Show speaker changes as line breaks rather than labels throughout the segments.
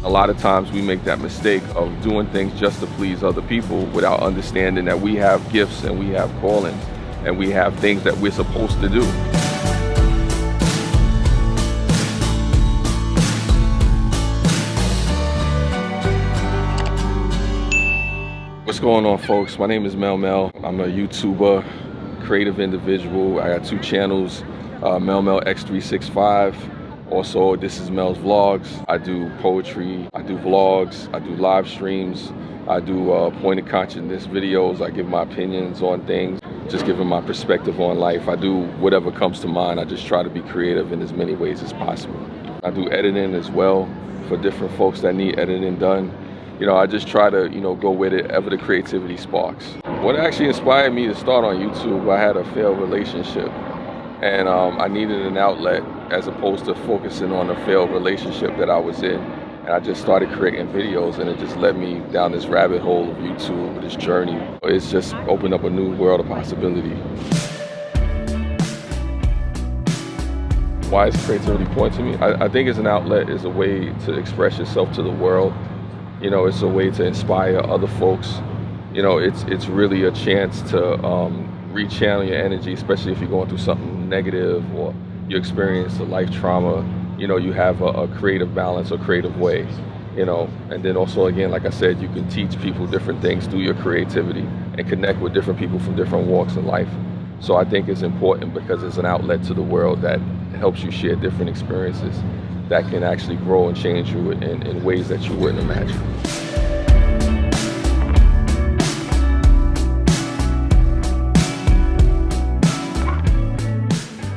A lot of times we make that mistake of doing things just to please other people without understanding that we have gifts and we have callings and we have things that we're supposed to do. What's going on, folks? My name is Mel Mel. I'm a YouTuber, creative individual. I got 2 channels, Mel Mel X365. Also, this is Mel's Vlogs. I do poetry, I do vlogs, I do live streams, I do pointed consciousness videos. I give my opinions on things, just giving my perspective on life. I do whatever comes to mind. I just try to be creative in as many ways as possible. I do editing as well for different folks that need editing done. I just try to, go with it, ever the creativity sparks. What actually inspired me to start on YouTube, I had a failed relationship. And I needed an outlet as opposed to focusing on a failed relationship that I was in. And I just started creating videos, and it just led me down this rabbit hole of YouTube, this journey. It's just opened up a new world of possibility. Why is creativity important to me? I think it's an outlet, it's a way to express yourself to the world. It's a way to inspire other folks. It's really a chance to rechannel your energy, especially if you're going through something negative or you experience a life trauma. You have a creative balance or creative way, and then also, again, like I said, you can teach people different things through your creativity and connect with different people from different walks in life. So I think it's important because it's an outlet to the world that helps you share different experiences that can actually grow and change you in ways that you wouldn't imagine.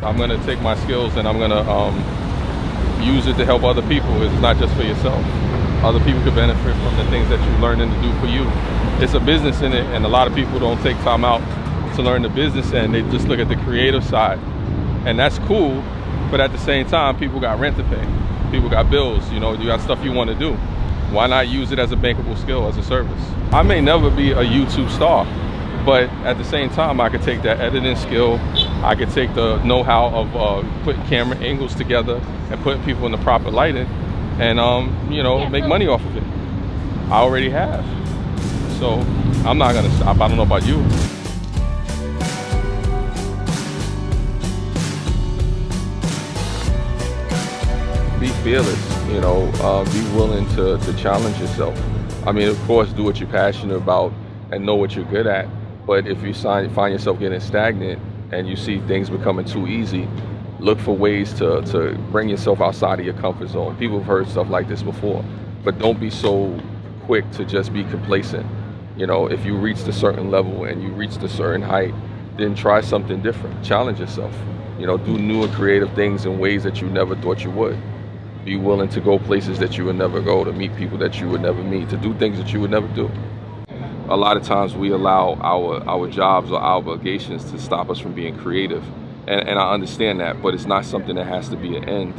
I'm gonna take my skills and I'm gonna use it to help other people. It's not just for yourself. Other people could benefit from the things that you're learning to do for you. It's a business in it, and a lot of people don't take time out to learn the business end. They just look at the creative side, and that's cool. But at the same time, people got rent to pay. People got bills, you got stuff you want to do. Why not use it as a bankable skill, as a service? I may never be a YouTube star, but at the same time, I could take that editing skill. I could take the know-how of putting camera angles together and putting people in the proper lighting and, make money off of it. I already have. So I'm not going to stop. I don't know about you. Be fearless, be willing to challenge yourself. I mean, of course, do what you're passionate about and know what you're good at. But if you find yourself getting stagnant and you see things becoming too easy, look for ways to bring yourself outside of your comfort zone. People have heard stuff like this before, but don't be so quick to just be complacent. If you reached a certain level and you reached a certain height, then try something different. Challenge yourself. Do new and creative things in ways that you never thought you would. Be willing to go places that you would never go, to meet people that you would never meet, to do things that you would never do. A lot of times we allow our jobs or our obligations to stop us from being creative. And I understand that, but it's not something that has to be an end.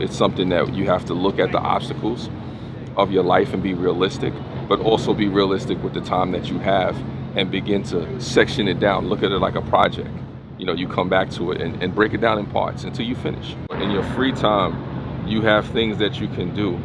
It's something that you have to look at the obstacles of your life and be realistic, but also be realistic with the time that you have and begin to section it down. Look at it like a project. You come back to it and break it down in parts until you finish. In your free time, you have things that you can do.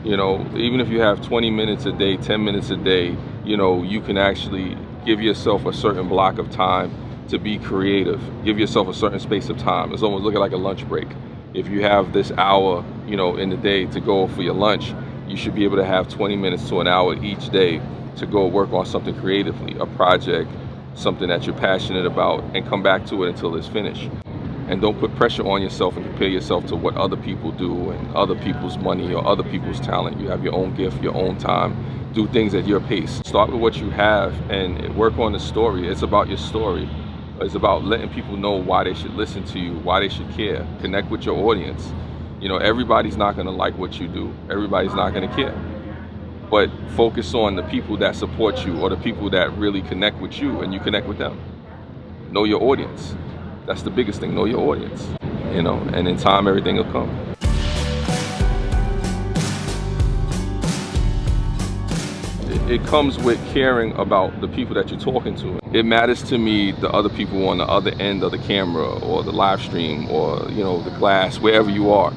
Even if you have 20 minutes a day, 10 minutes a day, you can actually give yourself a certain block of time to be creative. Give yourself a certain space of time. It's almost looking like a lunch break. If you have this hour, in the day to go for your lunch, you should be able to have 20 minutes to an hour each day to go work on something creatively, a project, something that you're passionate about, and come back to it until it's finished. And don't put pressure on yourself and compare yourself to what other people do and other people's money or other people's talent. You have your own gift, your own time. Do things at your pace. Start with what you have and work on the story. It's about your story. It's about letting people know why they should listen to you, why they should care. Connect with your audience. Everybody's not going to like what you do. Everybody's not going to care. But focus on the people that support you or the people that really connect with you and you connect with them. Know your audience. That's the biggest thing, know your audience, and in time, everything will come. It comes with caring about the people that you're talking to. It matters to me the other people on the other end of the camera or the live stream or, the class, wherever you are.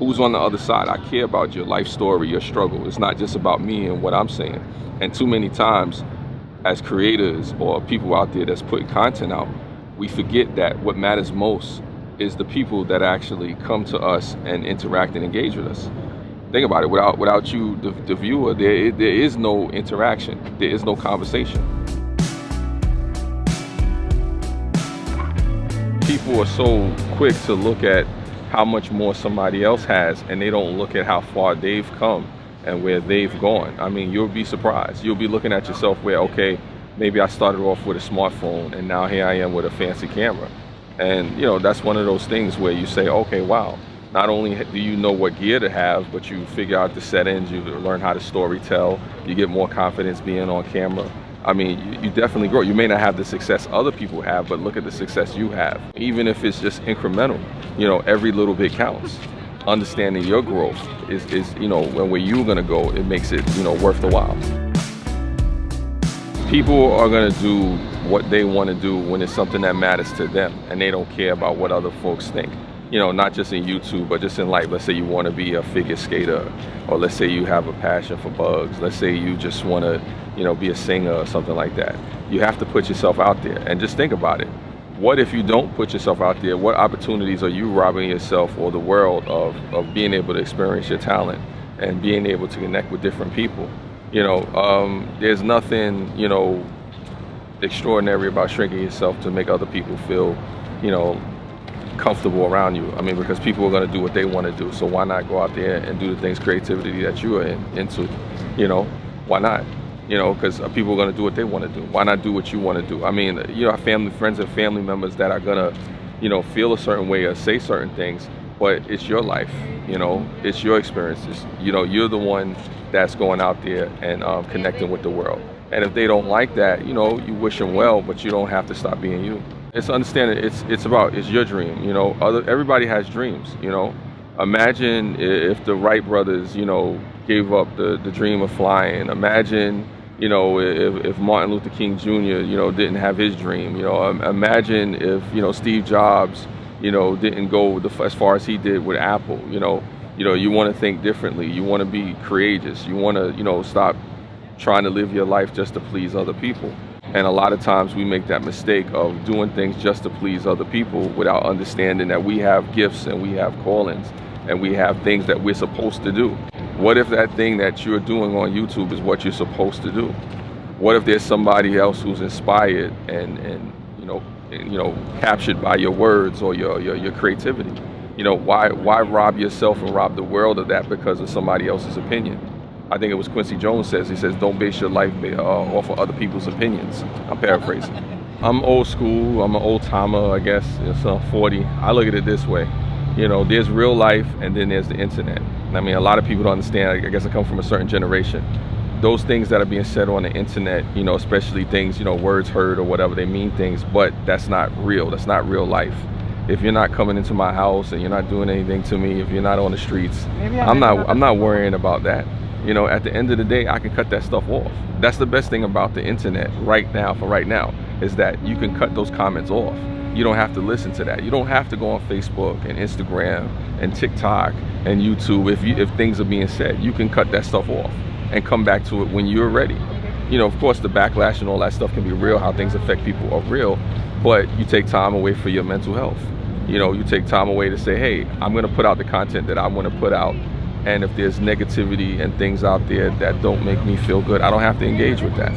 Who's on the other side? I care about your life story, your struggle. It's not just about me and what I'm saying. And too many times, as creators or people out there that's putting content out, we forget that what matters most is the people that actually come to us and interact and engage with us. Think about it. Without you, the viewer, there is no interaction. There is no conversation. People are so quick to look at how much more somebody else has, and they don't look at how far they've come and where they've gone. I mean, you'll be surprised. You'll be looking at yourself where, okay, maybe I started off with a smartphone and now here I am with a fancy camera. And you know, that's one of those things where you say, okay, wow, not only do you know what gear to have, but you figure out the settings, you learn how to story tell, you get more confidence being on camera. I mean, you definitely grow. You may not have the success other people have, but look at the success you have. Even if it's just incremental, you know, every little bit counts. Understanding your growth is you know, where you're gonna go, it makes it, you know, worth the while. People are gonna do what they wanna do when it's something that matters to them, and they don't care about what other folks think. You know, not just in YouTube, but just in life. Let's say you want to be a figure skater, or let's say you have a passion for bugs. Let's say you just want to, you know, be a singer or something like that. You have to put yourself out there, and just think about it. What if you don't put yourself out there? What opportunities are you robbing yourself or the world of being able to experience your talent and being able to connect with different people? You know, there's nothing, you know, extraordinary about shrinking yourself to make other people feel, you know, comfortable around you. I mean, because people are going to do what they want to do, so why not go out there and do the things, creativity that you are into? You know, why not? You know, because people are going to do what they want to do. Why not do what you want to do? I mean, you know, friends and family members that are going to, you know, feel a certain way or say certain things, but it's your life. You know, it's your experiences. You know, you're the one that's going out there and connecting with the world. And if they don't like that, you know, you wish them well, but you don't have to stop being you. It's understanding it's your dream, you know. Everybody has dreams, you know. Imagine if the Wright brothers, you know, gave up the dream of flying. Imagine, you know, if Martin Luther King Jr., you know, didn't have his dream. You know, imagine if, you know, Steve Jobs, you know, didn't go as far as he did with Apple. You know, you want to think differently. You want to be courageous. You want to, you know, stop trying to live your life just to please other people. And a lot of times we make that mistake of doing things just to please other people without understanding that we have gifts and we have callings and we have things that we're supposed to do. What if that thing that you're doing on YouTube is what you're supposed to do? What if there's somebody else who's inspired and you know, captured by your words or your creativity? You know, why rob yourself and rob the world of that because of somebody else's opinion? I think it was Quincy Jones says, he says, don't base your life off of other people's opinions. I'm paraphrasing. I'm old school, I'm an old timer, I guess. So I'm 40. I look at it this way. You know, there's real life and then there's the internet. I mean, a lot of people don't understand. I guess I come from a certain generation. Those things that are being said on the internet, you know, especially things, you know, words heard or whatever, they mean things, but that's not real. That's not real life. If you're not coming into my house and you're not doing anything to me, if you're not on the streets, I'm not worrying about that. You know, at the end of the day, I can cut that stuff off. That's the best thing about the internet right now, is that you can cut those comments off. You don't have to listen to that. You don't have to go on Facebook and Instagram and TikTok and YouTube. If things are being said, you can cut that stuff off and come back to it when you're ready. You know, of course, the backlash and all that stuff can be real, how things affect people are real, but you take time away for your mental health. You know, you take time away to say, hey, I'm gonna put out the content that I wanna put out, and if there's negativity and things out there that don't make me feel good, I don't have to engage with that.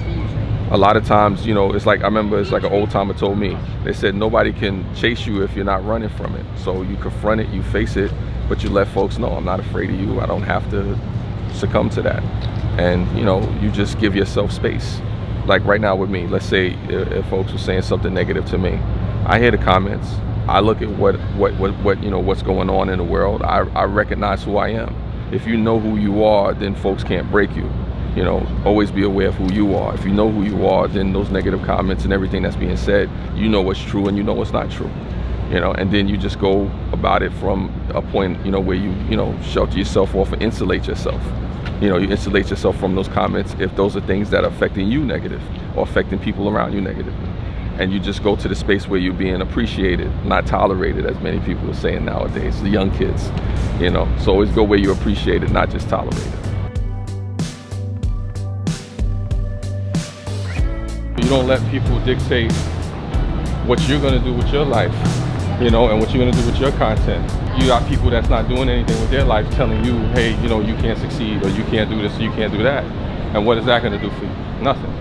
A lot of times, you know, it's like, I remember it's like an old timer told me, they said nobody can chase you if you're not running from it. So you confront it, you face it, but you let folks know, I'm not afraid of you, I don't have to succumb to that. And you know, you just give yourself space. Like right now with me, let's say if folks were saying something negative to me, I hear the comments, I look at what you know, what's going on in the world, I recognize who I am. If you know who you are, then folks can't break you. You know, always be aware of who you are. If you know who you are, then those negative comments and everything that's being said, you know what's true and you know what's not true. You know, and then you just go about it from a point, you know, where you know, shelter yourself off and insulate yourself. You know, you insulate yourself from those comments if those are things that are affecting you negative or affecting people around you negatively. and you just go to the space where you're being appreciated, not tolerated, as many people are saying nowadays, the young kids, you know. So always go where you're appreciated, not just tolerated. You don't let people dictate what you're gonna do with your life, you know, and what you're gonna do with your content. You got people that's not doing anything with their life telling you, hey, you know, you can't succeed, or you can't do this, or you can't do that. And what is that gonna do for you? Nothing.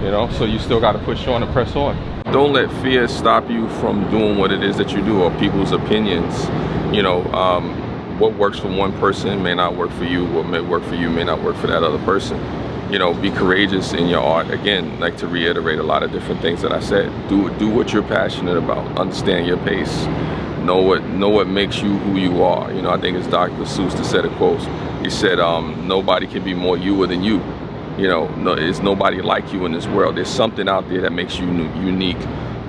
You know, so you still gotta push on and press on. Don't let fear stop you from doing what it is that you do, or people's opinions. You know, what works for one person may not work for you. What may work for you may not work for that other person. You know, be courageous in your art. Again, like to reiterate a lot of different things that I said. Do what you're passionate about. Understand your pace. Know what makes you who you are. You know, I think it's Dr. Seuss that said a quote. He said, nobody can be more you than you. You know, there's nobody like you in this world. There's something out there that makes you unique,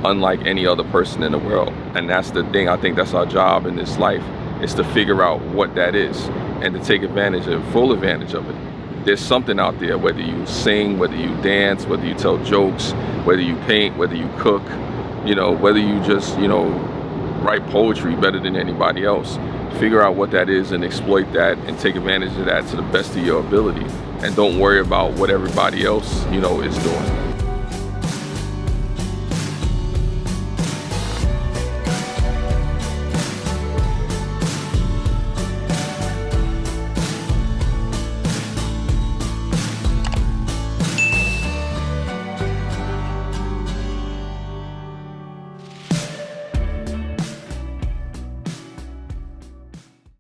unlike any other person in the world. And that's the thing. I think that's our job in this life, is to figure out what that is and to take advantage of it, full advantage of it. There's something out there, whether you sing, whether you dance, whether you tell jokes, whether you paint, whether you cook, you know, whether you just, you know, write poetry better than anybody else. Figure out what that is and exploit that and take advantage of that to the best of your ability. And don't worry about what everybody else, you know, is doing.